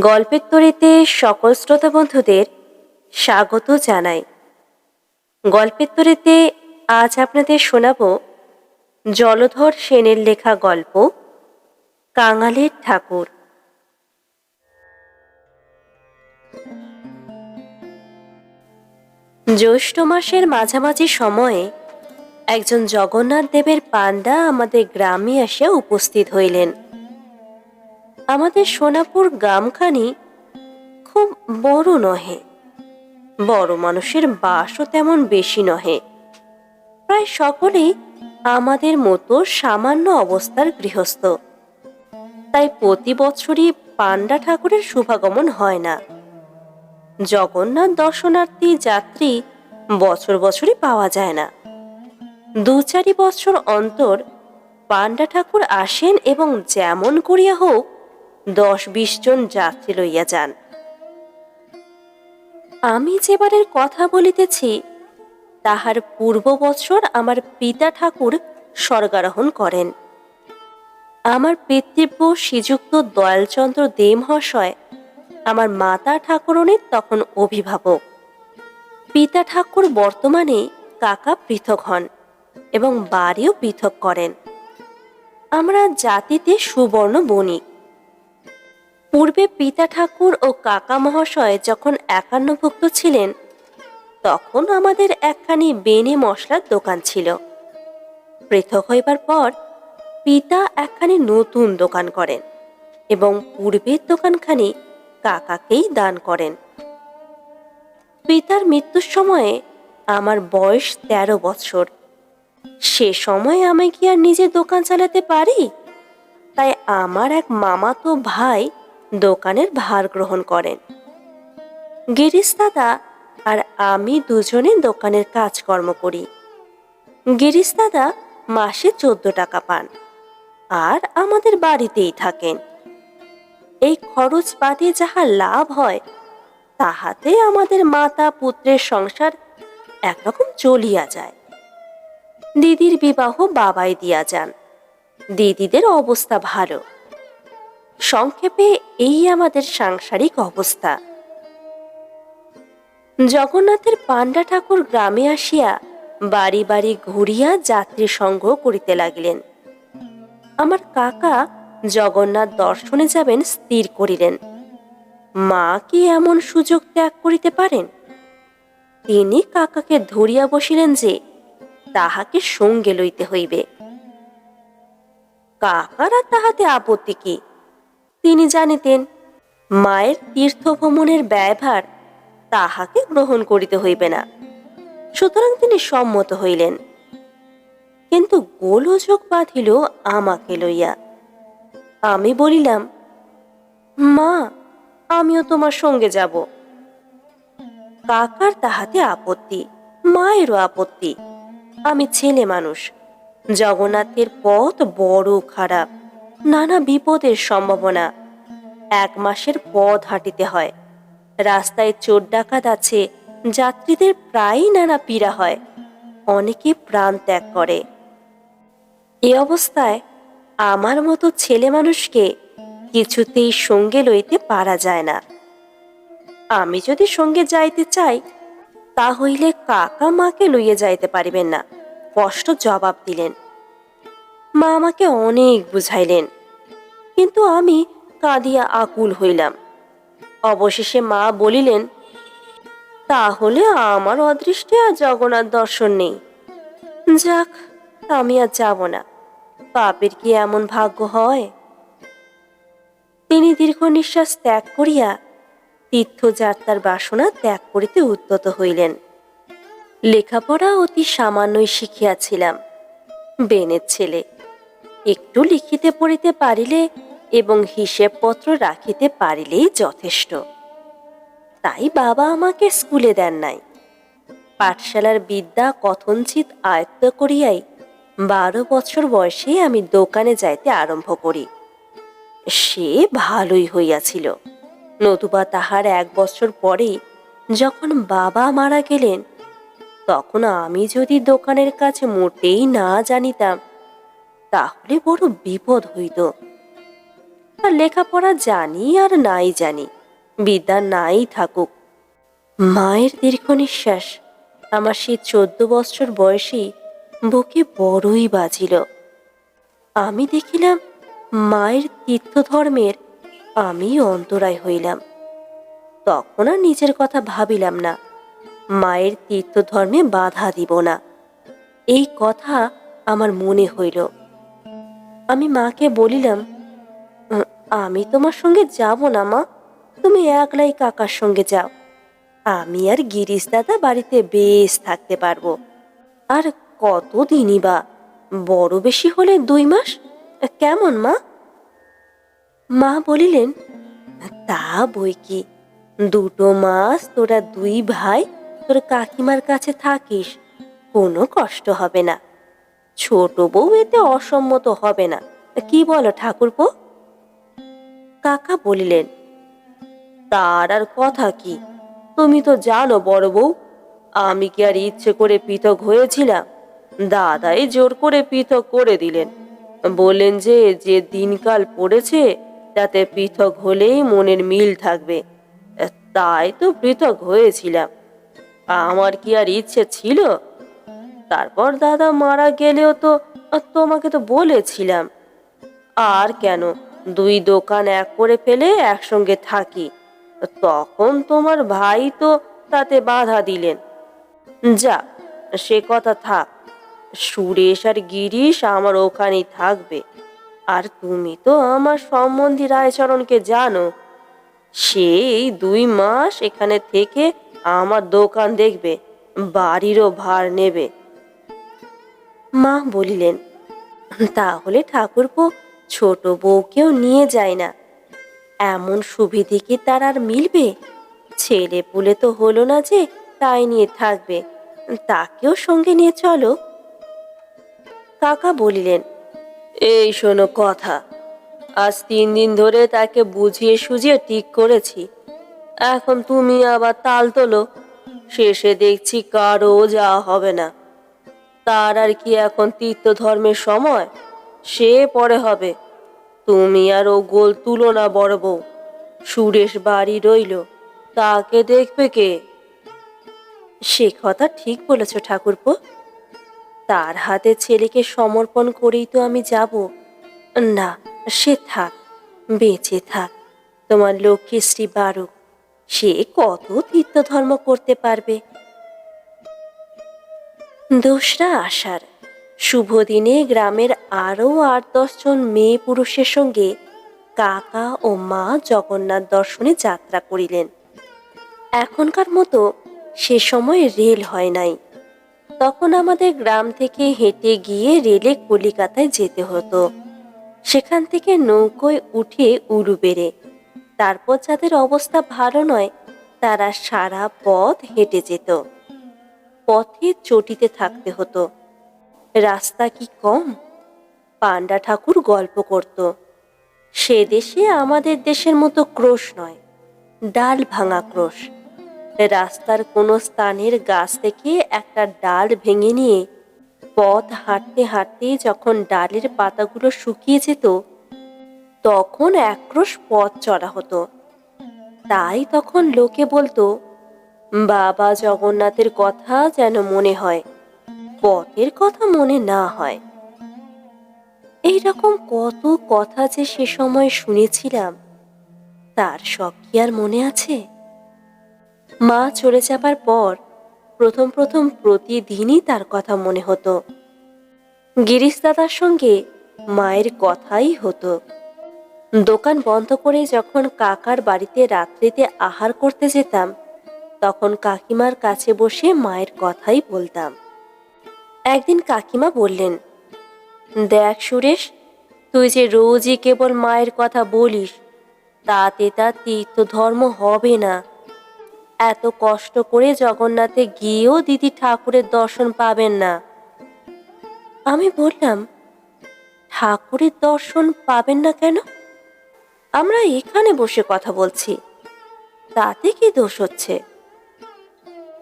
গল্পের তরীতে সকল শ্রোতা বন্ধুদের স্বাগত জানাই। গল্পের তরীতে আজ আপনাদের শোনাব জলধর সেনের লেখা গল্প কাঙালের ঠাকুর। জ্যৈষ্ঠ মাসের মাঝামাঝি সময়ে একজন জগন্নাথ দেবের পাণ্ডা আমাদের গ্রামে আসিয়া উপস্থিত হইলেন। আমাদের সোনাপুর গ্রামখানি খুব বড় নহে, বড় মানুষের বাসও তেমন বেশি নহে। প্রায় সকলেই আমাদের মতো সামান্য অবস্থার গৃহস্থ। তাই প্রতি বছরই পাণ্ডা ঠাকুরের শুভাগমন হয় না। জগন্নাথ দর্শনার্থী যাত্রী বছর বছরই পাওয়া যায় না। 2-4 বছর অন্তর পাণ্ডা ঠাকুর আসেন এবং যেমন করিয়া হোক 10-20 জন যাত্রী লইয়া যান। আমি যেবারের কথা বলিতেছি তাহার পূর্ব বছর আমার পিতা ঠাকুর স্বর্গারোহণ করেন। আমার পিতৃব্য শ্রীযুক্ত দয়ালচন্দ্র দে মহাশয় আমার মাতা ঠাকুরণীর তখন অভিভাবক। পিতা ঠাকুর বর্তমানে কাকা পৃথক হন এবং বাড়িও পৃথক করেন। আমরা জাতিতে সুবর্ণ বণিক। পূর্বে পিতা ঠাকুর ও কাকা মহাশয় যখন একান্নভুক্ত ছিলেন তখন আমাদের একখানি বেনে মশলার দোকান ছিল। পৃথক হইবার পর পিতা একখানি নতুন দোকান করেন এবং পূর্বের দোকানখানি কাকাকেই দান করেন। পিতার মৃত্যুর সময়ে আমার বয়স 13 বছর। সে সময় আমি কি আর নিজে দোকান চালাতে পারি? তাই আমার এক মামাতো ভাই দোকানের ভার গ্রহণ করেন। গিরিশ দাদা আর আমি দুজনে দোকানের কাজকর্ম করি। গিরিশ দাদা মাসে 14 টাকা পান আর আমাদের বাড়িতেই থাকেন। এই খরচ বাদে যাহা লাভ হয় তাহাতে আমাদের মাতা পুত্রের সংসার একরকম চলিয়া যায়। দিদির বিবাহ বাবাই দিয়া যান। দিদিদের অবস্থা ভালো। সংক্ষেপে এই আমাদের সাংসারিক অবস্থা। জগন্নাথের পাণ্ডা ঠাকুর গ্রামে আসিয়া বাড়ি বাড়ি ঘুরিয়া যাত্রী সংগ্রহ করিতে লাগিলেন। আমার কাকা জগন্নাথ দর্শনে যাবেন স্থির করিলেন। মা কি এমন সুযোগ ত্যাগ করিতে পারেন? তিনি কাকাকে ধরিয়া বসিলেন যে তাহাকে সঙ্গে লইতে হইবে। কাকারা তাহাতে আপত্তি কি? তিনি জানিতেন মায়ের তীর্থভ্রমণের ব্যয়ভার তাহাকে গ্রহণ করিতে হইবে না, সুতরাং তিনি সম্মত হইলেন। কিন্তু গোলযোগ বাঁধিল আমাকে লইয়া। আমি বলিলাম, মা, আমিও তোমার সঙ্গে যাব। কাকার তাহাতে আপত্তি, মায়েরও আপত্তি। আমি ছেলে মানুষ, জগন্নাথের পথ বড় খারাপ, নানা বিপদের সম্ভাবনা। 1 মাসের পথ হাঁটিতে হয়। রাস্তায় চোর ডাকাত আছে, যাত্রীদের প্রায়ই নানা পীড়া হয়, অনেকে প্রাণ ত্যাগ করে। এ অবস্থায় আমার মতো ছেলে মানুষকে কিছুতেই সঙ্গে লইতে পারা যায় না। আমি যদি সঙ্গে যাইতে চাই তা হইলে কাকা মাকে লইয়া যাইতে পারিবেন না, স্পষ্ট জবাব দিলেন। মা আমাকে অনেক বুঝাইলেন, কিন্তু আমি কাঁদিয়া আকুল হইলাম। অবশেষে মা বলিলেন, তাহলে আমার অদৃষ্টে আর জগন্নাথ দর্শন নেই। যাক, আমি আর যাব না। পাপের কি এমন ভাগ্য হয়? তিনি দীর্ঘ নিঃশ্বাস ত্যাগ করিয়া তীর্থযাত্রার বাসনা ত্যাগ করিতে উদ্যত হইলেন। লেখাপড়া অতি সামান্যই শিখিয়াছিলাম। বেনের ছেলে, একটু লিখিতে পড়িতে পারিলে এবং হিসেবপত্র রাখিতে পারিলেই যথেষ্ট। তাই বাবা আমাকে স্কুলে দেন নাই। পাঠশালার বিদ্যা কথঞ্চিত আয়ত্ত করিয়াই 12 বছর বয়সে আমি দোকানে যাইতে আরম্ভ করি। সে ভালোই হইয়াছিল, নতুবা তাহার 1 বছর পরে যখন বাবা মারা গেলেন তখন আমি যদি দোকানের কাছে মোটেই না জানিতাম তাহলে বড় বিপদ হইত। আর লেখাপড়া জানি আর নাই জানি, বিদ্যা নাই থাকুক। মায়ের দীর্ঘ নিঃশ্বাস আমার সেই 14 বছর বয়সী বুকে বড়ই বাজিল। আমি দেখিলাম মায়ের তীর্থধর্মের আমি অন্তরায় হইলাম। তখন আর নিজের কথা ভাবিলাম না, মায়ের তীর্থধর্মে বাধা দিব না, এই কথা আমার মনে হইল। আমি মাকে বলিলাম, আমি তোমার সঙ্গে যাব না মা, তুমি একলাই কাকার সঙ্গে যাও, আমি আর গিরিশ দাদা বাড়িতে বেশ থাকতে পারবো। আর কতদিনই বা, বড় বেশি হলে 2 মাস, কেমন মা? মা বলিলেন, তা বই কি, 2 মাস তোরা 2 ভাই তোর কাকিমার কাছে থাকিস, কোনো কষ্ট হবে না। ছোট বউ এতে অসম্মত হবে না, কি বলো ঠাকুরপো? কাকা বলিলেন, তার আর কথা কি, তুমি তো জানো বড় বউ, আমি কি আর ইচ্ছে করে পৃথক হয়েছিলাম? দাদাই জোর করে পৃথক করে দিলেন, বললেন যে যে দিনকাল পড়েছে তাতে পৃথক হলেই মনের মিল থাকবে, তাই তো পৃথক হয়েছিলাম। আমার কি আর ইচ্ছে ছিল? তারপর দাদা মারা গেলেও তো তোমাকে তো বলেছিলাম, আর কেন 2 দোকান এক করে ফেলে একসঙ্গে থাকি, তখন তোমার ভাই তো তাতে বাধা দিলেন। যা, সে কথা থাক, সুরেশ আর গিরিশ আমার ওখানেই থাকবে। আর তুমি তো আমার সম্বন্ধী রায়চরণকে জানো, সে এই 2 মাস এখানে থেকে আমার দোকান দেখবে, বাড়িরও ভার নেবে। মা বলিলেন, তাহলে ঠাকুরপো ছোট বউকেও নিয়ে যায় না? এমন সুবিধে কি তার আর মিলবে? ছেলে পুলে তো হলো না যে তাই নিয়ে থাকবে, তাকেও সঙ্গে নিয়ে চলো। কাকা বলিলেন, এই শোনো কথা, আজ 3 দিন ধরে তাকে বুঝিয়ে সুঝিয়ে ঠিক করেছি, এখন তুমি আবার তাল তোলো, শেষে দেখছি কারও যাওয়া হবে না। তার আর কি এখন তীর্থধর্মের সময়? সে পরে হবে, তুমি আর ও গোল তুলো না বড় বউ। সুরেশ বাড়ি রইল, তাকে দেখবে কে? সে কথা ঠিক বলেছ ঠাকুরপো, তার হাতে ছেলেকে সমর্পণ করেই তো আমি যাব। না, সে থাক, বেঁচে থাক, তোমার লক্ষ্মীশ্রী বাড়ুক, সে কত তীর্থধর্ম করতে পারবে। 2রা আষাঢ় শুভ দিনে গ্রামের আরও 8-10 জন মেয়ে পুরুষের সঙ্গে কাকা ও মা জগন্নাথ দর্শনে যাত্রা করিলেন। এখনকার মতো সে সময় রেল হয় নাই, তখন আমাদের গ্রাম থেকে হেঁটে গিয়ে রেলে কলিকাতায় যেতে হতো। সেখান থেকে নৌকোয় উঠে উলুবেড়ে, তারপর যাদের অবস্থা ভালো নয় তারা সারা পথ হেঁটে যেত। পথে চটিতে থাকতে হতো। রাস্তা কি কম? পান্ডা ঠাকুর গল্প করত, সে দেশে আমাদের দেশের মতো ক্রোশ নয়, ডাল ভাঙা ক্রোশ। রাস্তার কোনো স্থানের গাছ থেকে একটা ডাল ভেঙে নিয়ে পথ হাঁটতে হাঁটতে যখন ডালের পাতাগুলো শুকিয়ে যেত, তখন একক্রোশ পথ চড়া হতো। তাই তখন লোকে বলতো, বাবা জগন্নাথের কথা যেন মনে হয়, পথের কথা মনে না হয়। এইরকম কত কথা যে সে সময় শুনেছিলাম, তার সব কি আর মনে আছে? মা চলে যাবার পর প্রথম প্রথম প্রতিদিনই তার কথা মনে হতো। গিরিশ দাদার সঙ্গে মায়ের কথাই হতো। দোকান বন্ধ করে যখন কাকার বাড়িতে রাত্রিতে আহার করতে যেতাম, তখন কাকিমার কাছে বসে মায়ের কথাই বলতাম। একদিন কাকিমা বললেন, দেখ সুরেশ, তুই যে রোজই কেবল মায়ের কথা বলিস, তাতে তার তীর্থধর্ম হবে না। এত কষ্ট করে জগন্নাথে গিয়েও দিদি ঠাকুরের দর্শন পাবেন না। আমি বললাম, ঠাকুরের দর্শন পাবেন না কেন? আমরা এখানে বসে কথা বলছি, তাতে কি দোষ হচ্ছে?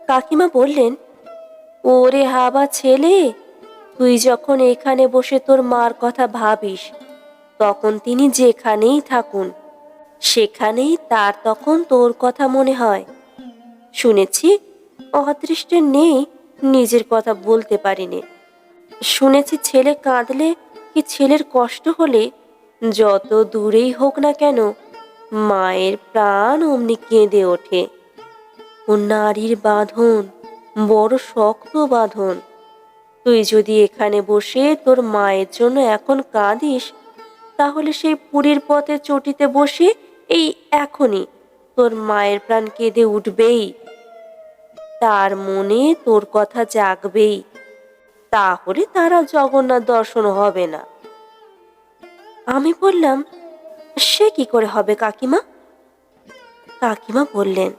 কাকিমা বললেন, ওরে হাবা ছেলে, তুই যখন এখানে বসে তোর মার কথা ভাবিস, তখন তিনি যেখানেই থাকুন সেখানেই তার তখন তোর কথা মনে হয়। শুনেছি অদৃষ্টে নেই, নিজের কথা বলতে পারিনি। শুনেছি ছেলে কাঁদলে কি ছেলের কষ্ট হলে যত দূরেই হোক না কেন মায়ের প্রাণ অমনি কেঁদে ওঠে। ও নারীর বাঁধন বড় শক্ত বাঁধন। তুই যদি এখানে বসে তোর মায়ের জন্য এখন কাঁদিস, তাহলে সেই পুরীর পথে চটিতে বসে এই এখনই তোর মায়ের প্রাণ কেঁদে উঠবেই, তার মনে তোর কথা জাগবেই। তাহলে তারা জগন্নাথ দর্শন হবে না। আমি বললাম, সে কি করে হবে কাকিমা? কাকিমা বললেন,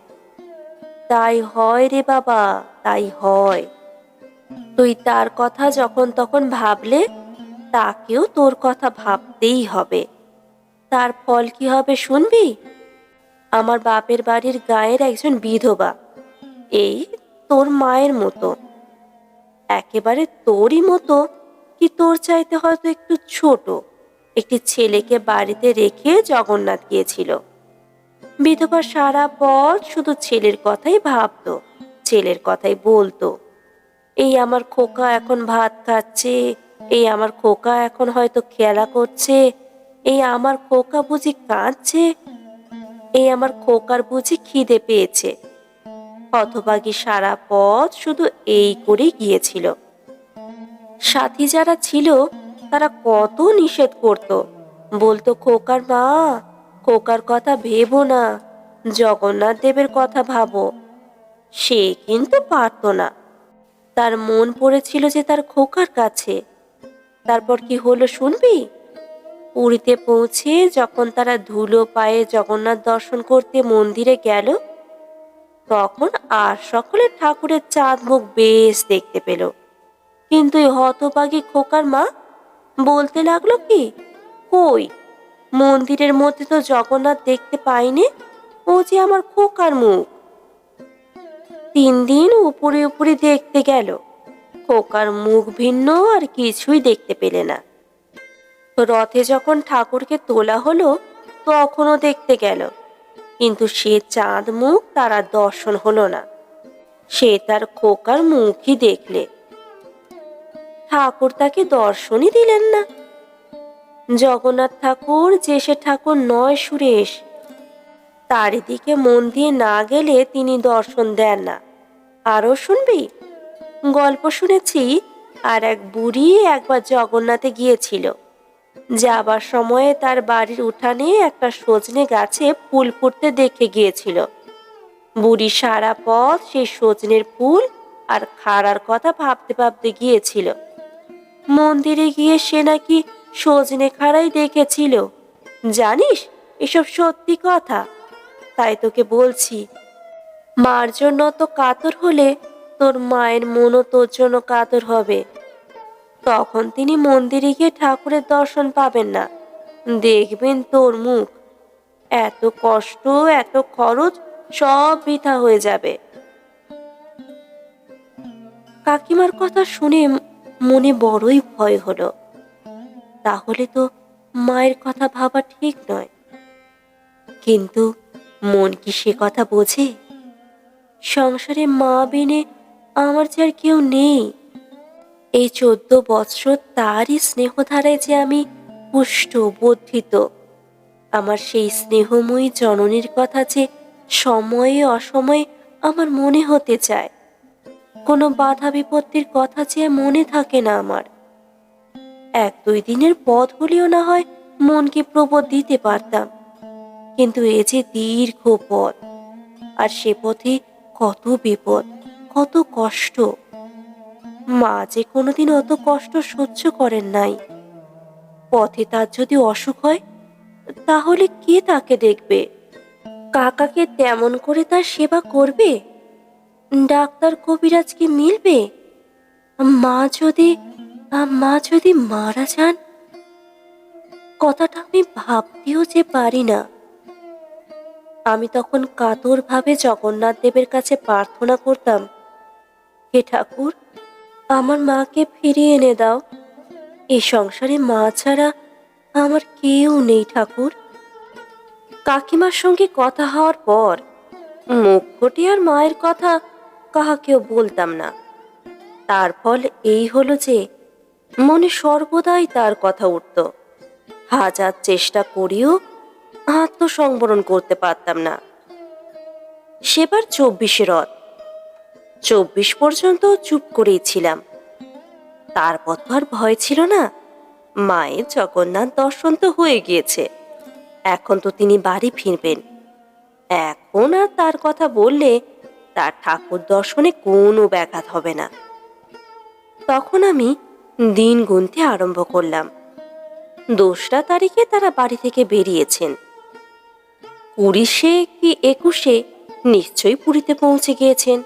তাই হয় রে বাবা, তাই হয়। তুই তার কথা যখন তখন ভাবলে তাকেও তোর কথা ভাবতেই হবে। তার ফল কি হবে শুনবি? আমার বাপের বাড়ির গায়ের একজন বিধবা, এই তোর মায়ের মতো, একেবারে তোরই মতো, কি তোর চাইতে হয়তো একটু ছোট, একটি ছেলেকে বাড়িতে রেখে জগন্নাথ গিয়েছিল। বিধবা সারা পথ শুধু ছেলের কথাই ভাবতো, ছেলের কথাই বলতো। এই আমার খোকা এখন ভাত খাচ্ছে, এই আমার খোকা এখন হয়তো খেলা করছে, এই আমার খোকা বুঝি কাঁদছে, এই আমার খোকার বুঝি খিদে পেয়েছে। হতভাগী সারা পথ শুধু এই করেই গিয়েছিল। সাথী যারা ছিল তারা কত নিষেধ করত, বলতো খোকার মা, খোকার কথা ভেবো না, জগন্নাথ দেবের কথা ভাবো। সে কিন্তু পারত না, তার মন পড়েছিল যে তার খোকার কাছে। তারপর কি হলো শুনবি? পুরীতে পৌঁছে যখন তারা ধুলো পায়ে জগন্নাথ দর্শন করতে মন্দিরে গেল, তখন আর সকলে ঠাকুরের চাঁদ মুখ বেশ দেখতে পেল। কিন্তু এই হতভাগী খোকার মা বলতে লাগলো কি, কই, মন্দিরের মধ্যে তো জগন্নাথ দেখতে পাইনি, ও যে আমার খোকার মুখ। 3 দিন উপরে উপরে দেখতে গেল, খোকার মুখ ভিন্ন আর কিছুই দেখতে পেলে না। রথে যখন ঠাকুরকে তোলা হলো তখনও দেখতে গেল, কিন্তু সে চাঁদ মুখ তার আর দর্শন হলো না। সে তার খোকার মুখই দেখলে, ঠাকুর তাকে দর্শনই দিলেন না। জগন্নাথ ঠাকুর যে সে ঠাকুর নয় সুরেশ, চারিদিকে মন দিয়ে না গেলে তিনি দর্শন দেন না। আরো শুনবি? গল্প শুনেছি আর এক বুড়ি একবার জগন্নাথে গিয়েছিল। যাবার সময়ে তার বাড়ির উঠানে একটা সজনে গাছে ফুল ফুটতে দেখে গিয়েছিল। বুড়ি সারা পথ সেই সজনের ফুল আর খাড়ার কথা ভাবতে ভাবতে গিয়েছিল। মন্দিরে গিয়ে সে নাকি সজনে খাড়াই দেখেছিল। জানিস, এসব সত্যি কথা, তাই তোকে বলছি। মার জন্য তো কাতর হলে তোর মায়ের মনও তোর জন্য কাতর হবে। তখন তিনি মন্দিরে গিয়ে ঠাকুরের দর্শন পাবেন না, দেখবেন তোর মুখ। এত কষ্ট, এত খরচ সব বৃথা হয়ে যাবে। কাকিমার কথা শুনে মনে বড়ই ভয় হলো। তাহলে তো মায়ের কথা ভাবা ঠিক নয়। কিন্তু মন কি সে কথা বোঝে? সংসারে মা বিনে আমার যে আর কেউ নেই। এই 14 বৎসর তারই স্নেহধারায় যে আমি পুষ্ট বর্ধিত। আমার সেই স্নেহময়ী জননীর কথা যে সময়ে অসময়ে আমার মনে হতে চায়। কোনো বাধা বিপত্তির কথা যে মনে থাকে না আমার। 1-2 দিনের পথ হলেও না হয় মনকে প্রবোধ দিতে পারতাম, কিন্তু এ যে দীর্ঘ পথ, আর সে পথে কত বিপদ, কত কষ্ট। মা যে কোনোদিন অত কষ্ট সহ্য করেন নাই। পথে তার যদি অসুখ হয় তাহলে কে তাকে দেখবে? কাকাকে তেমন করে তার সেবা করবে? ডাক্তার কবিরাজ কি মিলবে? মা যদি মা যদি মারা যান, কথাটা আমি ভাবতেও যে পারি না। আমি তখন কাতর ভাবে জগন্নাথ দেবের কাছে প্রার্থনা করতাম, হে ঠাকুর, আমার মাকে ফিরিয়ে এনে দাও। এই সংসারে মা ছাড়া আমার কেউ নেই ঠাকুর। কাকিমার সঙ্গে কথা হওয়ার পর মুখ ফুটে আর মায়ের কথা কাহাকেও বলতাম না। তার ফল এই হলো যে মনে সর্বদাই তার কথা উঠত। হাজার চেষ্টা করিও আত্মসংবরণ করতে পারতাম না। সেবার 24 রথ। 24 পর্যন্ত চুপ করেই ছিলাম। তারপর তো আর ভয় ছিল না। মায়ের জগন্নাথ দর্শন তো হয়ে গিয়েছে, এখন তো তিনি বাড়ি ফিরবেন। এখন আর তার কথা বললে তার ঠাকুর দর্শনে কোনো ব্যাঘাত হবে না। তখন আমি দিন গুনতে আরম্ভ করলাম। 2রা তারিখে তারা বাড়ি থেকে বেরিয়েছেন। 20 কি 21 নিশ্চয়ই পুরীতে পৌঁছে গিয়েছেন।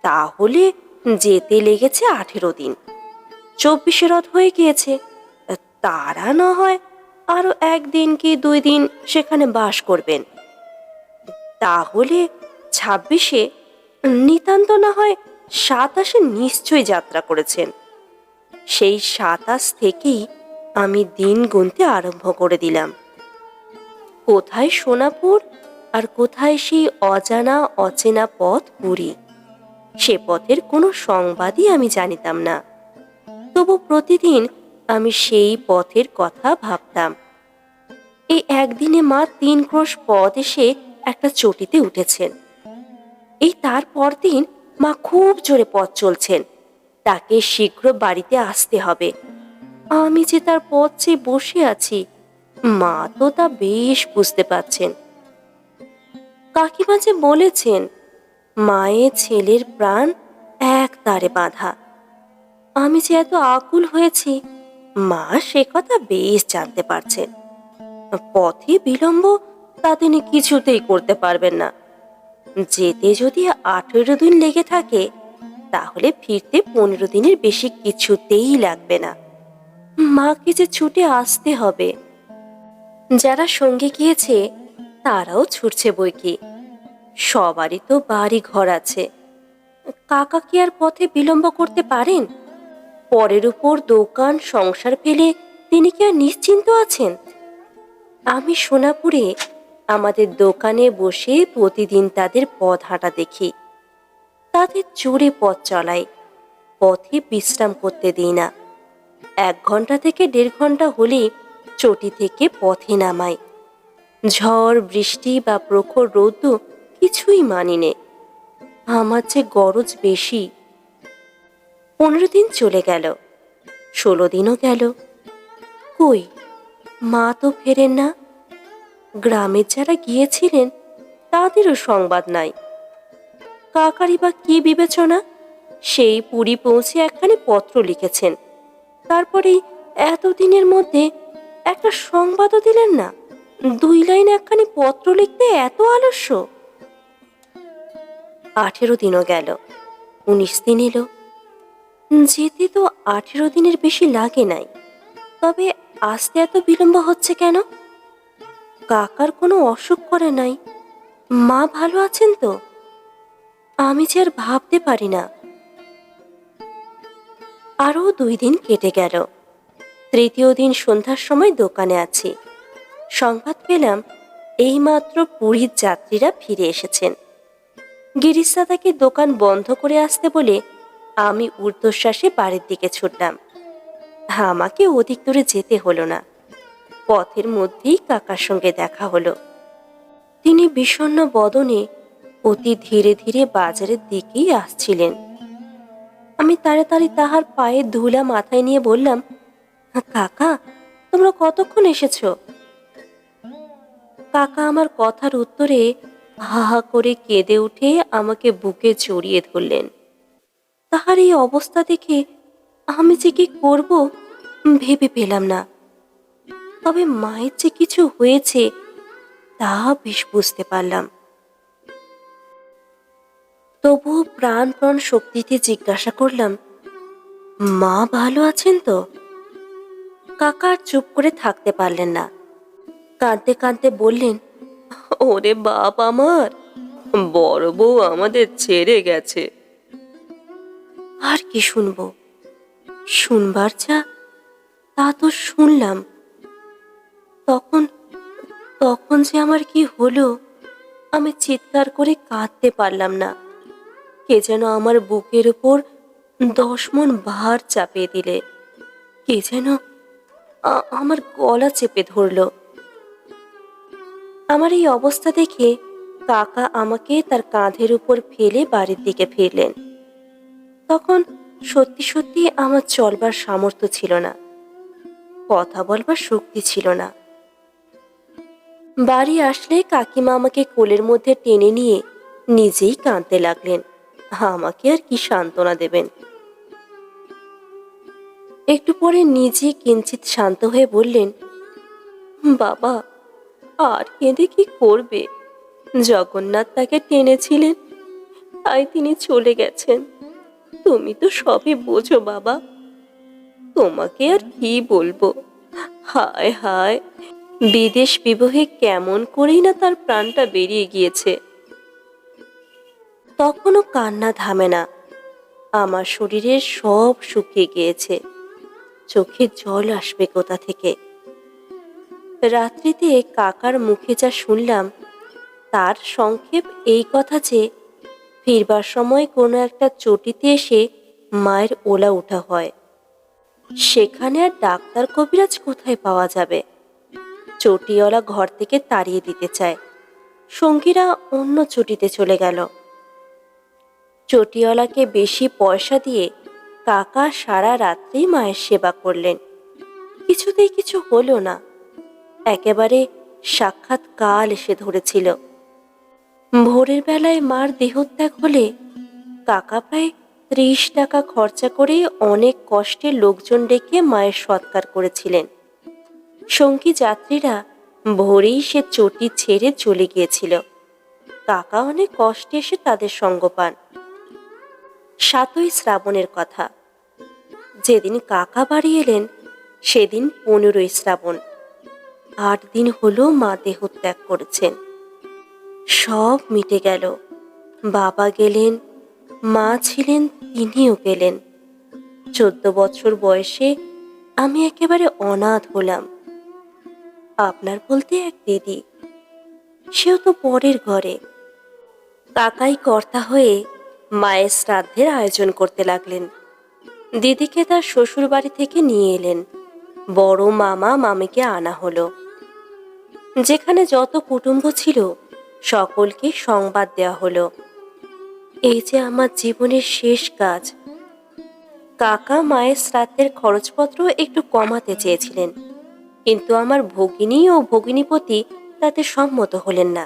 তাহলে যেতে লেগেছে 18 দিন। 24 রথ হয়ে গিয়েছে। তারা না হয় আরো 1 দিন কি 2 দিন সেখানে বাস করবেন। তাহলে 26 নিতান্ত না হয় 27 নিশ্চয়ই যাত্রা করেছেন। সেই 27 থেকেই আমি দিন গুনতে আরম্ভ করে দিলাম। কোথায় সোনাপুর আর কোথায় সেই অজানা অচেনা পথ পুরী, সে পথের কোনো সংবাদই আমি জানিতাম না। তবু প্রতিদিন আমি সেই পথের কথা ভাবতাম। এই একদিনে মা 3 ক্রোশ পথ এসে একটা চটিতে উঠেছেন। এই তার পরদিন মা খুব জোরে পথ চলছেন। তাকে শীঘ্র বাড়িতে আসতে হবে। আমি যে তার পথ চেয়ে বসে আছি, মা তো তা বেশ বুঝতে পারছেন। কাকিমা যে বলেছেন মায়ের ছেলের প্রাণ এক তারে বাঁধা, আমি যে এত আকুল হয়েছি মা সে কথা বেশ জানতে পারছেন। পথে বিলম্ব তা তিনি কিছুতেই করতে পারবেন না। যেতে যদি 18 দিন লেগে থাকে, তাহলে ফিরতে 15 দিনের বেশি কিছুতেই লাগবে না। মাকে যে ছুটে আসতে হবে। যারা সঙ্গে গিয়েছে তারাও ছুটছে বইকি। সবারই তো বাড়ি ঘর আছে। কাকা কি আর পথে বিলম্ব করতে পারেন? পরের উপর দোকান সংসার ফেলে তিনি কি আর নিশ্চিন্ত আছেন? আমি সোনাপুরে আমাদের দোকানে বসে প্রতিদিন তাদের পথ হাঁটা দেখি। তাদের জোরে পথ চলাই, পথে বিশ্রাম করতে দিই না। 1 ঘন্টা থেকে 1.5 ঘন্টা হলে চটি থেকে পথে নামাই। ঝড় বৃষ্টি বা প্রখর রৌদ্র কিছুই মানি নে। আমার যে গরজ বেশি। 15 দিন চলে গেল, 16 দিনও গেল। কই, মা তো ফেরেন না। গ্রামের যারা গিয়েছিলেন তাদেরও সংবাদ নাই। কাকারই বা কি বিবেচনা, সেই পুরী পৌঁছে একখানি পত্র লিখেছেন, তারপরেই এতদিনের মধ্যে একটা সংবাদও দিলেন না। 2 লাইন একখানি পত্র লিখতে এত আলস্য। 18 দিনও গেল, 19 দিন এলো। যেতে তো 18 দিনের বেশি লাগে নাই, তবে আসতে এত বিলম্ব হচ্ছে কেন? কাকার কোনো অসুখ করে নাই? মা ভালো আছেন তো? আমি যে আর ভাবতে পারি না। আরো 2 দিন কেটে গেল। 3য় দিন সন্ধ্যার সময় দোকানে আছি। সংবাদ পেলাম এইমাত্র পুরীর যাত্রীরা ফিরে এসেছেন। গিরিশ দাদাকে দোকান বন্ধ করে আসতে বলে আমি ঊর্ধ্বশ্বাসে বাড়ির দিকে ছুটলাম। আমাকে অধিক দূরে যেতে হলো না। পথের মধ্যেই কাকার সঙ্গে দেখা হলো। তিনি বিষণ্ণ বদনে অতি ধীরে ধীরে বাজারের দিকেই আসছিলেন। আমি তাড়াতাড়ি তাহার পায়ের ধুলা মাথায় নিয়ে বললাম, কাকা, তোমরা কতক্ষণ এসেছ? কাকা আমার কথার উত্তরে হা হা করে কেঁদে উঠে আমাকে বুকে জড়িয়ে ধরলেন। তাহার এই অবস্থা দেখে আমি যে কি করব ভেবে পেলাম না। তবে মায়ের যে কিছু হয়েছে তা বেশ বুঝতে পারলাম। তবুও প্রাণপণ শক্তিতে জিজ্ঞাসা করলাম, মা ভালো আছেন তো? কাকা আর চুপ করে থাকতে পারলেন না। কাঁদতে কাঁদতে বললেন, ওরে বাপ আমার, বড় বউ আমাদের ছেড়ে গেছে। আর কি শুনবো? শুনবার যা তা তো শুনলাম, তখন তখন যে আমার কি হলো, আমি চিৎকার করে কাঁদতে পারলাম না। কে যেন আমার বুকের উপর 10 মণ ভার চাপিয়ে দিলে। কে যেন আমার গলা চেপে ধরল। আমার এই অবস্থা দেখে কাকা আমাকে তার কাঁধের উপর ফেলে বাড়ির দিকে ফিরলেন। তখন সত্যি সত্যি আমার চলবার সামর্থ্য ছিল না, কথা বলবার শক্তি ছিল না। বাড়ি আসলে কাকিমা আমাকে কোলের মধ্যে টেনে নিয়ে নিজেই কাঁদতে লাগলেন। আমাকে আর কি সান্ত্বনা দেবেন। একটু পরে নিজে কিঞ্চিৎ শান্ত হয়ে বললেন, বাবা, আর কেঁদে কি করবে? জগন্নাথ তাকে টেনেছিলেন, তাই তিনি চলে গেছেন। তুমি তো সবই বোঝো বাবা, তোমাকে আর কি বলবো। হায় হায়, বিদেশ বিবহে কেমন করেই না তার প্রাণটা বেরিয়ে গিয়েছে। তখনও কান্না থামে না। আমার শরীরের সব শুকিয়ে গিয়েছে, চোখে জল আসবে কোথা থেকে। রাত্রিতে কাকার মুখে যা শুনলাম, তার সংক্ষেপ এই কথা যে ফিরবার সময় কোনো একটা চটিতে এসে মায়ের ওলা উঠা হয়। সেখানে আর ডাক্তার কবিরাজ কোথায় পাওয়া যাবে? চটিওয়ালা ঘর থেকে তাড়িয়ে দিতে চায়। সঙ্গীরা অন্য চটিতে চলে গেল। চটিওয়ালাকে বেশি পয়সা দিয়ে কাকা সারা রাত্রি মায়ের সেবা করলেন। কিছুতেই কিছু হলো না। একেবারে সাক্ষাৎ কাল এসে ধরেছিল। ভোরের বেলায় মার দেহত্যাগ হলে কাকা প্রায় 30 টাকা খরচা করে অনেক কষ্টে লোকজন ডেকে মায়ের সৎকার করেছিলেন। সঙ্গী যাত্রীরা ভোরেই সে চটি ছেড়ে চলে গিয়েছিল। কাকা অনেক কষ্টে এসে তাদের সঙ্গ পান। 7ই শ্রাবণের কথা। যেদিন কাকা বাড়ি এলেন সেদিন 15ই শ্রাবণ। 8 দিন হলো মা দেহত্যাগ করেছেন। সব মিটে গেল। বাবা গেলেন, মা ছিলেন, তিনিও গেলেন। 14 বছর বয়সে আমি একেবারে অনাথ হলাম। আপনার বলতে এক দিদি, সেও তো পরের ঘরে। কাকাই কর্তা হয়ে মায়ের শ্রাদ্ধের আয়োজন করতে লাগলেন। দিদিকে তার শ্বশুর বাড়ি থেকে নিয়ে এলেন। বড় মামা মামিকে আনা হলো। যেখানে যত কুটুম্ব ছিল সকলকে সংবাদ দেওয়া হলো, এই যে আমার জীবনের শেষ কাজ। কাকা মায়ের শ্রাদ্ধের খরচপত্র একটু কমাতে চেয়েছিলেন, কিন্তু আমার ভগিনী ও ভগিনীপতি তাতে সম্মত হলেন না।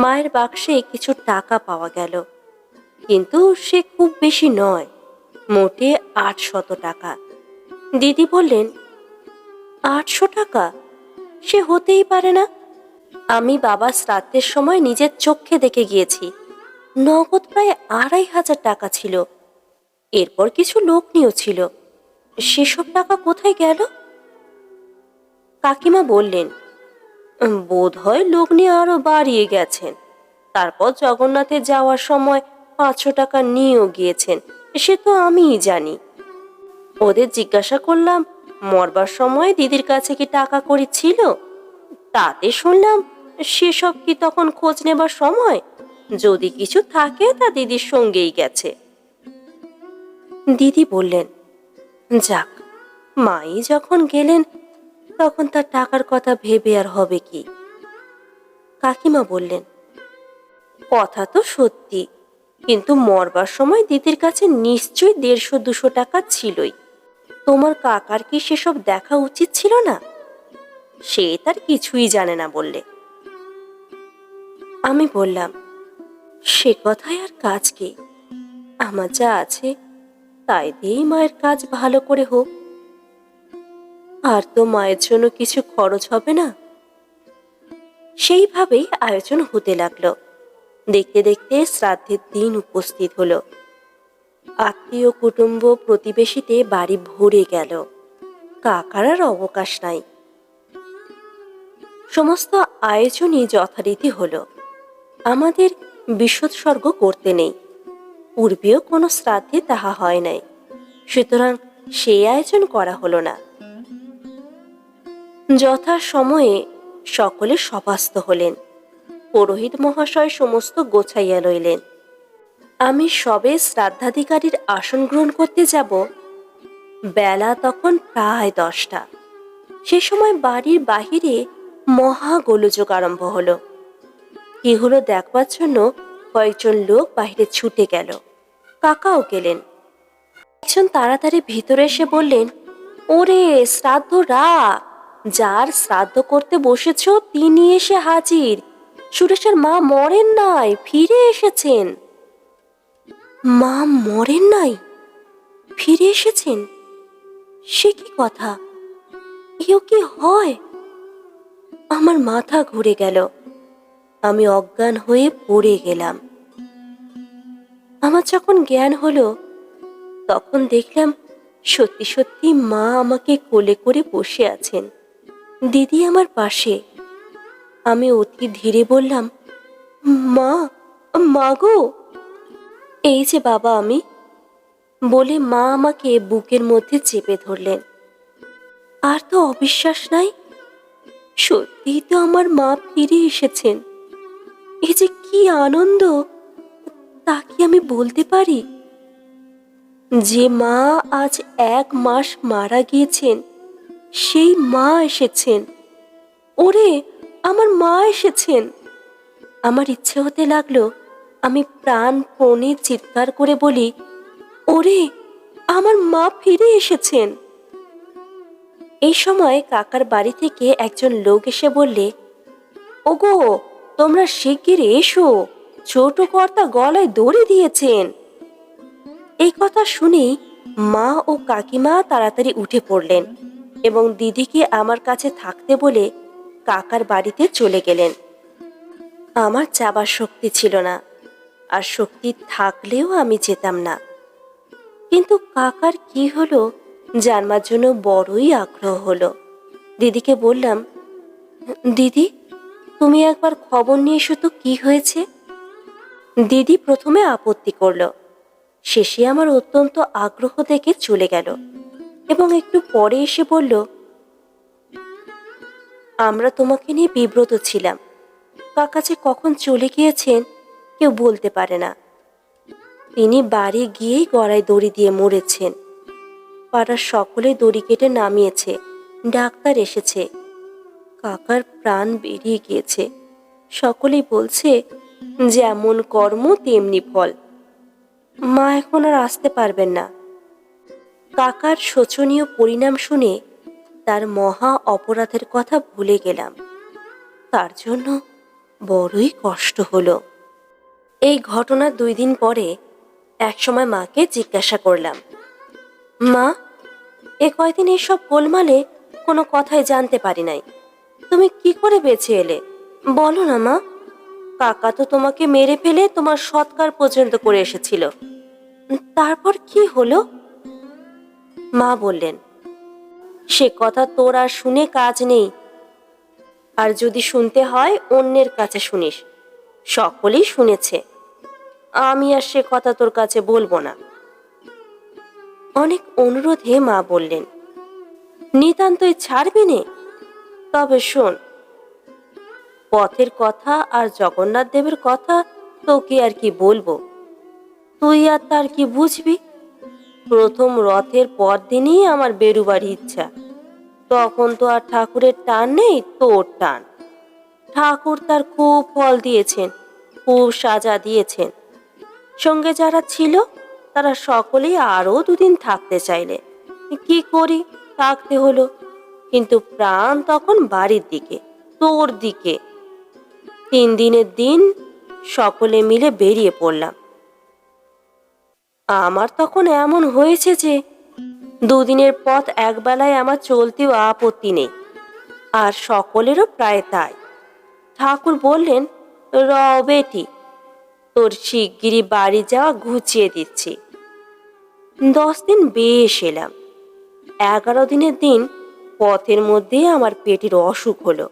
মায়ের বাক্সে কিছু টাকা পাওয়া গেল, কিন্তু সে খুব বেশি নয়, মোটে 800 টাকা। দিদি বললেন, 800 টাকা? সে হতেই পারে না। আমি বাবা শ্রাদ্ধের সময় নিজের চোখে দেখে গিয়েছি, নগদ প্রায় 2500 টাকা ছিল। এরপর কিছু লোক নিয়েও ছিল। সেসব টাকা কোথায় গেল? কাকিমা বললেন, বোধ হয় লোক নিয়ে আরো বাড়িয়ে গেছেন। তারপর জগন্নাথে যাওয়ার সময় 500 টাকা নিয়েও গিয়েছেন, সে তো আমিই জানি। ওদের জিজ্ঞাসা করলাম, মরবার সময় দিদির কাছে কি টাকা কড়ি ছিল? তাতে শুনলাম সেসব কি তখন খোঁজ নেবার সময়? যদি কিছু থাকে তা দিদির সঙ্গেই গেছে। দিদি বললেন, যাক, মাই যখন গেলেন তখন তার টাকার কথা ভেবে আর হবে কি? কাকিমা বললেন, কথা তো সত্যি, কিন্তু মরবার সময় দিদির কাছে নিশ্চয়ই 150-200 টাকা ছিলই। তোমার কাকার কি সেসব দেখা উচিত ছিল না? সে তার কিছুই জানে না বললে। আমি বললাম, সে কথায় আর কাজ কি? আমার যা আছে তাই দিয়েই মায়ের কাজ ভালো করে হোক। আর তো মায়ের জন্য কিছু খরচ হবে না। সেইভাবেই আয়োজন হতে লাগলো। দেখতে দেখতে শ্রাদ্ধের দিন উপস্থিত হলো। আত্মীয় কুটুম্ব প্রতিবেশীতে বাড়ি ভরে গেল। কাকার আর অবকাশ নাই। সমস্ত আয়োজনই যথারীতি হলো। আমাদের বিসৎসর্গ করতে নেই, পূর্বেও কোনো শ্রাদ্ধে তাহা হয় নাই, সুতরাং সেই আয়োজন করা হলো না। যথা সময়ে সকলে সভাস্থ হলেন। পুরোহিত মহাশয় সমস্ত গোছাইয়া লইলেন। আমি সবে শ্রাদ্ধাধিকারীর আসন গ্রহণ করতে যাব। বেলা তখন প্রায় 10টা। সে সময় বাড়ির বাহিরে মহা গোলযোগ আরম্ভ হলো। কি হলো দেখবার জন্য কয়েকজন লোক বাহিরে ছুটে গেল। কাকাও গেলেন। একজন তাড়াতাড়ি ভিতরে এসে বললেন, ওরে শ্রাদ্ধরা, যার শ্রাদ্ধ করতে বসেছ তিনি এসে হাজির। সুরেশের মা মরেন নাই, ফিরে এসেছেন। মা মরেন নাই, ফিরে এসেছেন? সে কি কথা? এও কি হয়? আমার মাথা ঘুরে গেল। আমি অজ্ঞান হয়ে পড়ে গেলাম। আমার যখন জ্ঞান হলো তখন দেখলাম সত্যি সত্যি মা আমাকে কোলে করে বসে আছেন, দিদি আমার পাশে। আমি অতি ধীরে বললাম, মা, মা গো। এই যে বাবা আমি, বলে মা আমাকে বুকের মধ্যে চেপে ধরলেন। আর তো অবিশ্বাস নাই, সত্যিই তো আমার মা ফিরে এসেছেন। এ যে কি আনন্দ, তা কি আমি বলতে পারি? যে মা আজ 1 মাস মারা গিয়েছেন, সেই মা এসেছেন। ওরে, আমার মা এসেছেন। আমার ইচ্ছে হতে লাগলো আমি প্রাণপণে চিৎকার করে বলি, ওরে, আমার মা ফিরে এসেছেন। এই সময় কাকার বাড়ি থেকে একজন লোক এসে বললে, ওগো, তোমরা শিগগির এসো, ছোট কর্তা গলায় দড়ি দিয়েছেন। এই কথা শুনেই মা ও কাকিমা তাড়াতাড়ি উঠে পড়লেন এবং দিদিকে আমার কাছে থাকতে বলে কাকার বাড়িতে চলে গেলেন। আমার যাবার শক্তি ছিল না, আর শক্তি থাকলেও আমি যেতাম না। কিন্তু কাকার কি হলো জানবার জন্য বড়ই আগ্রহ হলো। দিদিকে বললাম, দিদি, তুমি একবার খবর নিয়ে এসো তো কি হয়েছে। দিদি প্রথমে আপত্তি করল, শেষে আমার অত্যন্ত আগ্রহ দেখে চলে গেল এবং একটু পরে এসে বলল, আমরা তোমাকে নিয়ে বিব্রত ছিলাম। কাকা যে কখন চলে গিয়েছেন কেউ বলতে পারে না। তিনি বাড়ি গিয়েই গলায় দড়ি দিয়ে মরেছেন। পাড়ার সকলে দড়ি কেটে নামিয়েছে, ডাক্তার এসেছে। কাকার প্রাণ বেরিয়ে গিয়েছে। সকলেই বলছে, যেমন কর্ম তেমনি ফল। মা এখন আর আসতে পারবেন না। কাকার শোচনীয় পরিণাম শুনে তার মহা অপরাধের কথা ভুলে গেলাম। তার জন্য বড়ই কষ্ট হলো। এই ঘটনার 2 দিন পরে একসময় মাকে জিজ্ঞাসা করলাম, মা, এ কয়দিন এসব গোলমালে কোনো কথাই জানতে পারি নাই। তুমি কি করে বেঁচে এলে বলো না মা। কাকা তো তোমাকে মেরে ফেলে তোমার সৎকার পর্যন্ত করে এসেছিল। তারপর কি হলো? মা বললেন, সে কথা তোর আর শুনে কাজ নেই। আর যদি শুনতে হয় অন্যের কাছে শুনিস, সকলেই শুনেছে। আমি আর সে কথা তোর কাছে বলবো না। অনেক অনুরোধে মা বললেন, নিতান্তই ছাড়বি নে? তবে শোন, পথের কথা আর জগন্নাথ দেবের কথা তোকে আর কি বলবো, তুই আর তার কি বুঝবি। প্রথম রথের পর দিনই আমার বেরুবার ইচ্ছা। তখন তো আর ঠাকুরের টান নেই, তোর টান। ঠাকুর তার খুব ফল দিয়েছেন, খুব সাজা দিয়েছেন। সঙ্গে যারা ছিল তারা সকলেই আরো 2 দিন থাকতে চাইলে। কি করি, থাকতে হলো। কিন্তু প্রাণ তখন বাড়ির দিকে, তোর দিকে। 3 দিনের দিন সকলে মিলে বেরিয়ে পড়লাম। আমার তখন এমন হয়েছে যে 2 দিনের পথ একবেলায় আমার চলতেও আপত্তি নেই, আর সকলেরও প্রায় তাই। ঠাকুর বললেন, র বেটি, তোর শিগগিরই বাড়ি যাওয়া ঘুচিয়ে দিচ্ছি। 10 দিন বেশ এলাম। 11 দিনের দিন পথের মধ্যে আমার পেটের অসুখ হলো।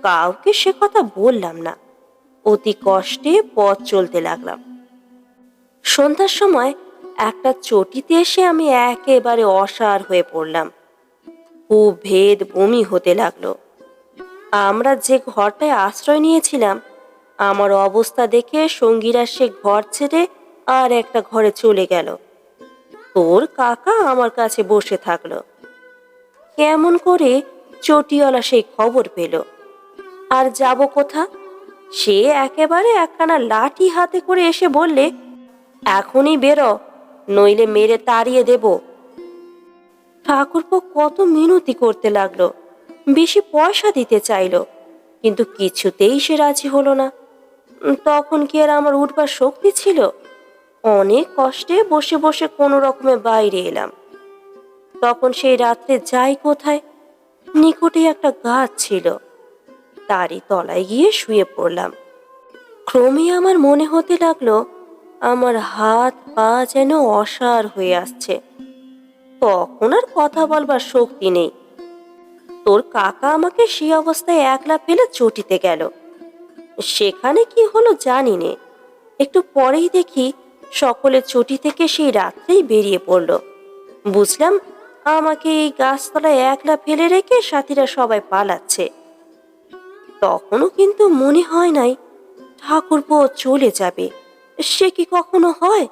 কাউকে সে কথা বললাম না। অতি কষ্টে পথ চলতে লাগলাম। সন্ধ্যার সময় একটা চটিতে এসে আমি একেবারে অসাড় হয়ে পড়লাম। খুব ভেদ বমি হতে লাগলো। আমরা যে ঘরটায় আশ্রয় নিয়েছিলাম, আমার অবস্থা দেখে সঙ্গীরা সে ঘর ছেড়ে আর একটা ঘরে চলে গেল। তোর কাকা আমার কাছে বসে থাকলো। কেমন করে চটিওয়ালা সেই খবর পেল? আর যাব কোথা? সে একেবারে একখানা লাঠি হাতে করে এসে বললে, এখনই বেরো, নইলে মেরে তাড়িয়ে দেব। ঠাকুরপো কত মিনতি করতে লাগলো, বেশি পয়সা দিতে চাইলো, কিন্তু কিছুতেই সে রাজি হলো না। তখন কি আর আমার উঠবার শক্তি ছিল? অনেক কষ্টে বসে বসে কোনো রকমে বাইরে এলাম। তখন সেই রাত্রে যাই কোথায়, নিকটে একটা গাছ ছিল, তারই তলায় গিয়ে শুয়ে পড়লাম। ক্রমে আমার মনে হতে লাগলো আমার হাত পা যেন অসাড় হয়ে আসছে। তখন আর কথা বলবার শক্তি নেই। তোর কাকা আমাকে সেই অবস্থায় একলা ফেলে চটিতে গেল। সেখানে কি হলো জানি নে। একটু পরেই দেখি সকলে চটি থেকে সেই রাত্রেই বেরিয়ে পড়ল। বুঝলাম আমাকে এই গাছতলায় একলা ফেলে রেখে সাথীরা সবাই পালাচ্ছে। তখনও কিন্তু মনে হয় নাই ঠাকুরপো চলে যাবে। সে কি কখনো হয়?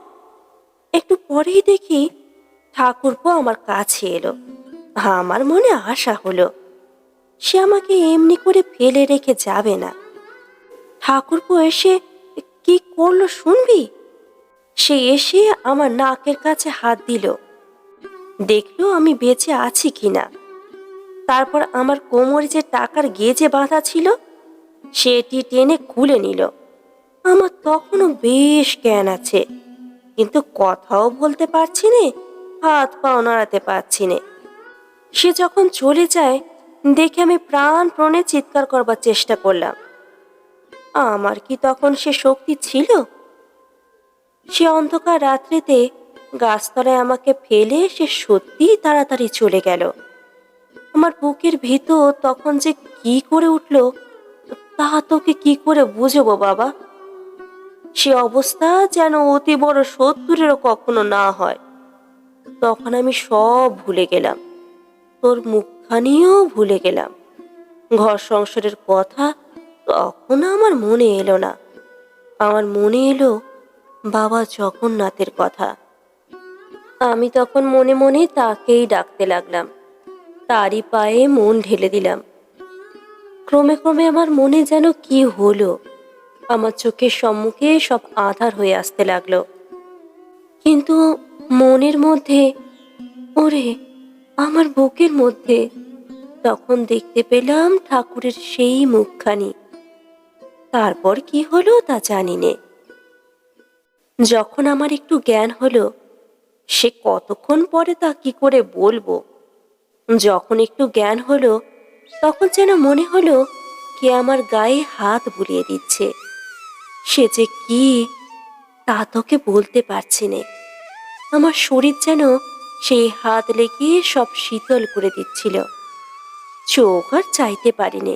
একটু পরেই দেখি ঠাকুরপো আমার কাছে এলো। আমার মনে আশা হলো সে আমাকে এমনি করে ফেলে রেখে যাবে না। ঠাকুরপো এসে কি করলো শুনবি? সে এসে আমার নাকের কাছে হাত দিল, দেখলো আমি বেঁচে আছি কিনা। তারপর আমার কোমরে যে টাকার গেজে বাঁধা ছিল সেটি টেনে খুলে নিল। আমার তখনও বেশ জ্ঞান আছে, কিন্তু কথাও বলতে পারছি নে, হাত পাও নাড়াতে পারছি নে। সে যখন চলে যায় দেখে আমি প্রাণপণে চিৎকার করবার চেষ্টা করলাম। আমার কি তখন সে শক্তি ছিল? সে অন্ধকার রাত্রিতে গাছতলায় আমাকে ফেলে সে সত্যিই তাড়াতাড়ি চলে গেল। আমার বুকের ভিতর তখন যে কি করে উঠল তা তোকে কি করে বুঝবো বাবা। সে অবস্থা যেন অতি বড় শত্রুরেরও কখনো না হয়। তখন আমি সব ভুলে গেলাম, তোর মুখখানিও ভুলে গেলাম। ঘর সংসারের কথা তখন আমার মনে এলো না। আমার মনে এলো বাবা জগন্নাথের কথা। আমি তখন মনে মনে তাকেই ডাকতে লাগলাম, তারই পায়ে মন ঢেলে দিলাম। ক্রমে ক্রমে আমার মনে যেন কি হলো, আমার চোখের সম্মুখে সব আঁধার হয়ে আসতে লাগলো। কিন্তু মনের মধ্যে, ওরে আমার বুকের মধ্যে, তখন দেখতে পেলাম ঠাকুরের সেই মুখখানি। তারপর কি হলো তা জানি নে। যখন আমার একটু জ্ঞান হলো, সে কতক্ষণ পরে তা কি করে বলবো। যখন একটু জ্ঞান হলো তখন যেন মনে হলো কে আমার গায়ে হাত বুলিয়ে দিচ্ছে। সে যে কি তা তোকে বলতে পারছি নে। আমার শরীর যেন সেই হাত লেগে সব শীতল করে দিচ্ছিল। চোখ আর চাইতে পারিনি।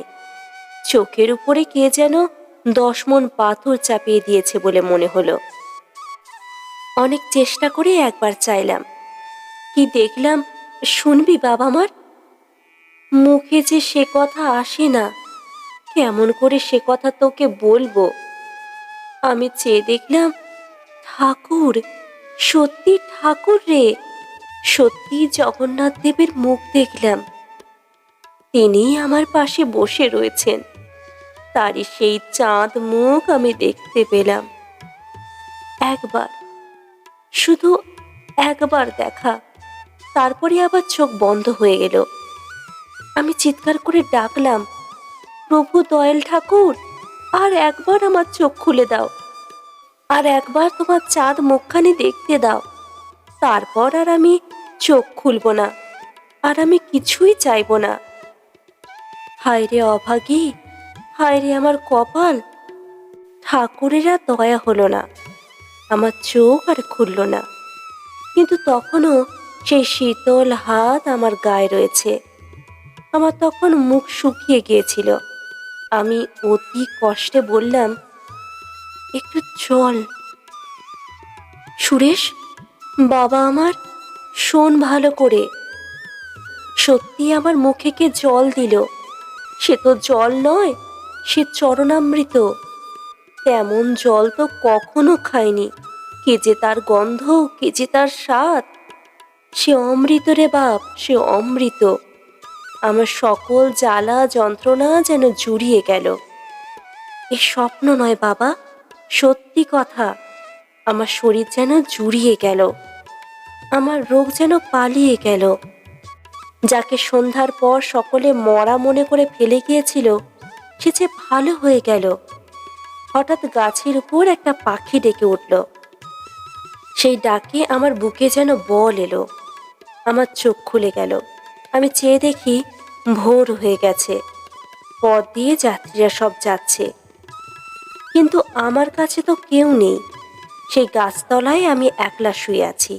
চোখের উপরে কে যেন 10 মণ পাথর চাপিয়ে দিয়েছে বলে মনে হলো। অনেক চেষ্টা করে একবার চাইলাম, কি দেখলাম শুনবি বাবা আমার? মুখে যে সে কথা আসে না, কেমন করে সে কথা তোকে বলবো। আমি চেয়ে দেখলাম ঠাকুর, সত্যি ঠাকুর রে, সত্যি জগন্নাথ দেবের মুখ দেখলাম। তিনিই আমার পাশে বসে রয়েছেন, তারই সেই চাঁদ মুখ আমি দেখতে পেলাম। একবার, শুধু একবার দেখা, তারপরে আবার চোখ বন্ধ হয়ে গেল। আমি চিৎকার করে ডাকলাম, প্রভু দয়াল ঠাকুর, আর একবার আমার চোখ খুলে দাও, আর একবার তোমার চাঁদ মুখখানি দেখতে দাও। তারপর আর আমি চোখ খুলব না, আর আমি কিছুই চাইব না। হায় রে অভাগী, হায় রে আমার কপাল। ঠাকুরের আর দয়া হলো না, আমার চোখ আর খুলল না। কিন্তু তখনও সেই শীতল হাত আমার গায়ে রয়েছে। আমার তখন মুখ শুকিয়ে গিয়েছিল। আমি অতি কষ্টে বললাম, একটু চল। সুরেশ, বাবা আমার, শোন ভালো করে। সত্যি আমার মুখে কে জল দিল। সে তো জল নয়, সে চরণামৃত। তেমন জল তো কখনো খাইনি। কে যে তার গন্ধ, কে যে তার স্বাদ। সে অমৃত রে বাপ, সে অমৃত। আমার সকল জ্বালা যন্ত্রণা যেন জুড়িয়ে গেল। এ স্বপ্ন নয় বাবা, সত্যি কথা। আমার শরীর যেন জুড়িয়ে গেল, আমার রোগ যেন পালিয়ে গেল। যাকে সন্ধ্যার পর সকলে মরা মনে করে ফেলে গিয়েছিল, সে যে ভালো হয়ে গেল। হঠাৎ গাছের উপর একটা পাখি ডেকে উঠল। সেই ডাকে আমার বুকে যেন বল এলো। আমার চোখ খুলে গেল। আমি চেয়ে দেখি ভোর হয়ে গেছে, পথ দিয়ে যাত্রীরা সব যাচ্ছে, কিন্তু আমার কাছে তো কেউ নেই। সেই গাছতলায় আমি একলা শুয়ে আছি।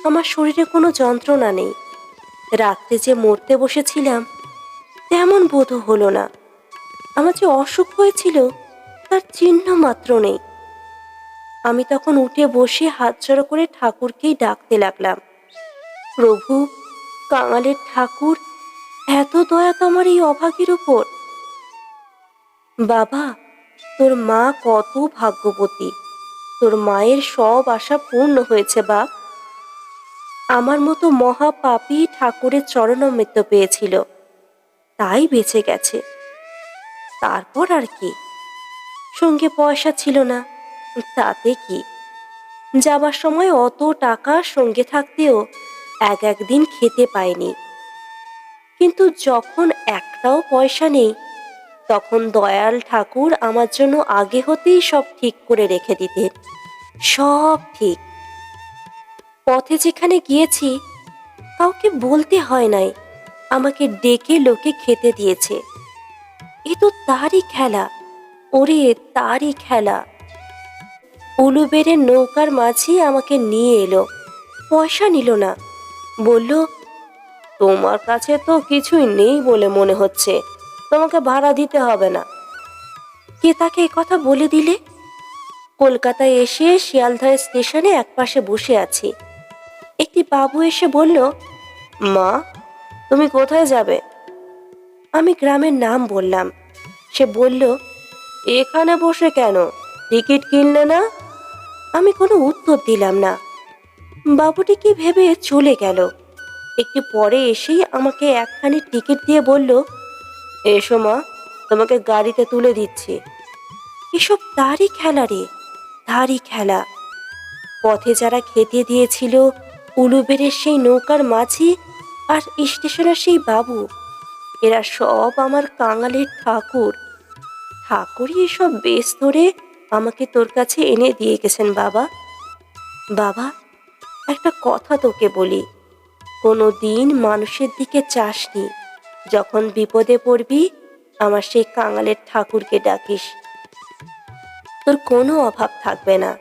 আমার শরীরে কোনো যন্ত্রণা নেই। রাত্রে যে মরতে বসেছিলাম তেমন বোধ হলো না। আমার যে অসুখ হয়েছিল তার চিহ্ন মাত্র নেই। আমি তখন উঠে বসে হাত জড়ো করে ঠাকুরকেই ডাকতে লাগলাম, প্রভু, কাঙালের ঠাকুর, এত দয়া তো আমার এই অভাগীর উপর। বাবা, তোর মা কত ভাগ্যবতী। তোর মায়ের সব আশা পূর্ণ হয়েছে বাপ। আমার মতো মহাপাপী ঠাকুরের চরণামৃত পেয়েছিল, তাই বেঁচে গেছে। তারপর আর কি, সঙ্গে পয়সা ছিল না, তাতে কি। যাবার সময় অত টাকা সঙ্গে থাকতেও একদিন খেতে পাইনি। কিন্তু যখন একটাও পয়সা নেই, তখন দয়াল ঠাকুর আমার জন্য আগে হতেই সব ঠিক করে রেখে দিতেন। সব ঠিক। পথে যেখানে গিয়েছি কাউকে বলতে হয় নাই, আমাকে ডেকে লোকে খেতে দিয়েছে। এ তো তারই খেলা, ওরে তারই খেলা। উলুবেড়ের নৌকার মাঝি আমাকে নিয়ে এলো। পয়সা নিল না, বলল, তোমার কাছে তো কিছুই নেই বলে মনে হচ্ছে, তোমাকে ভাড়া দিতে হবে না। কে তাকে কথা বলে দিলে? কলকাতায় এসে শিয়ালদহ স্টেশনে একপাশে বসে আছি। একটি বাবু এসে বলল, মা, তুমি কোথায় যাবে? আমি গ্রামের নাম বললাম। সে বলল, এখানে বসে কেন, টিকিট কিনলে না? আমি কোনো উত্তর দিলাম না। বাবুটি কি ভেবে চলে গেল। একটু পরে এসেই আমাকে একখানি টিকিট দিয়ে বলল, এসো মা, তোমাকে গাড়িতে তুলে দিচ্ছি। এসব তারই খেলা রে, তারই খেলা। পথে যারা খেতে দিয়েছিল, উলুবেড়ের সেই নৌকার মাঝি আর স্টেশনের সেই বাবু, এরা সব আমার কাঙালের ঠাকুর। ঠাকুরই এসব বেশ ধরে আমাকে তোর কাছে এনে দিয়ে গেছেন বাবা। বাবা, একটা কথা তোকে বলি, কোনো দিন মানুষের দিকে চাসনি। যখন বিপদে পড়বি আমার সেই কাঙালের ঠাকুরকে ডাকিস, তোর কোনো অভাব থাকবে না।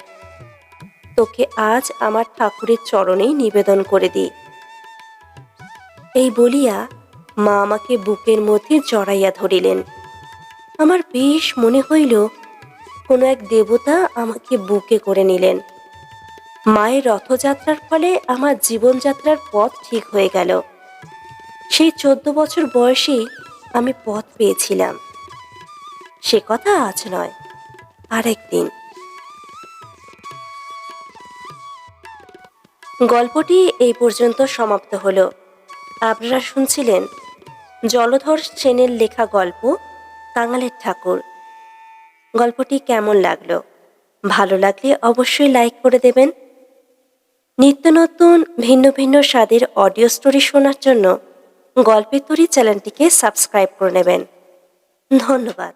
তোকে আজ আমার ঠাকুরের চরণেই নিবেদন করে দিই। এই বলিয়া মা আমাকে বুকের মধ্যে জড়াইয়া ধরিলেন। আমার বেশ মনে হইল কোনো এক দেবতা আমাকে বুকে করে নিলেন। মায়ের রথযাত্রার ফলে আমার জীবনযাত্রার পথ ঠিক হয়ে গেল। সেই 14 বছর বয়সেই আমি পথ পেয়েছিলাম। সে কথা আজ নয়, আরেকদিন। গল্পটি এই পর্যন্ত সমাপ্ত হলো। আপনারা শুনছিলেন জলধর সেনের লেখা গল্প কাঙালের ঠাকুর। গল্পটি কেমন লাগলো? ভালো লাগলে অবশ্যই লাইক করে দেবেন। নিত্য নতুন ভিন্ন ভিন্ন স্বাদের অডিও স্টোরি শোনার জন্য গল্পের তরী চ্যানেলটিকে সাবস্ক্রাইব করে নেবেন। ধন্যবাদ।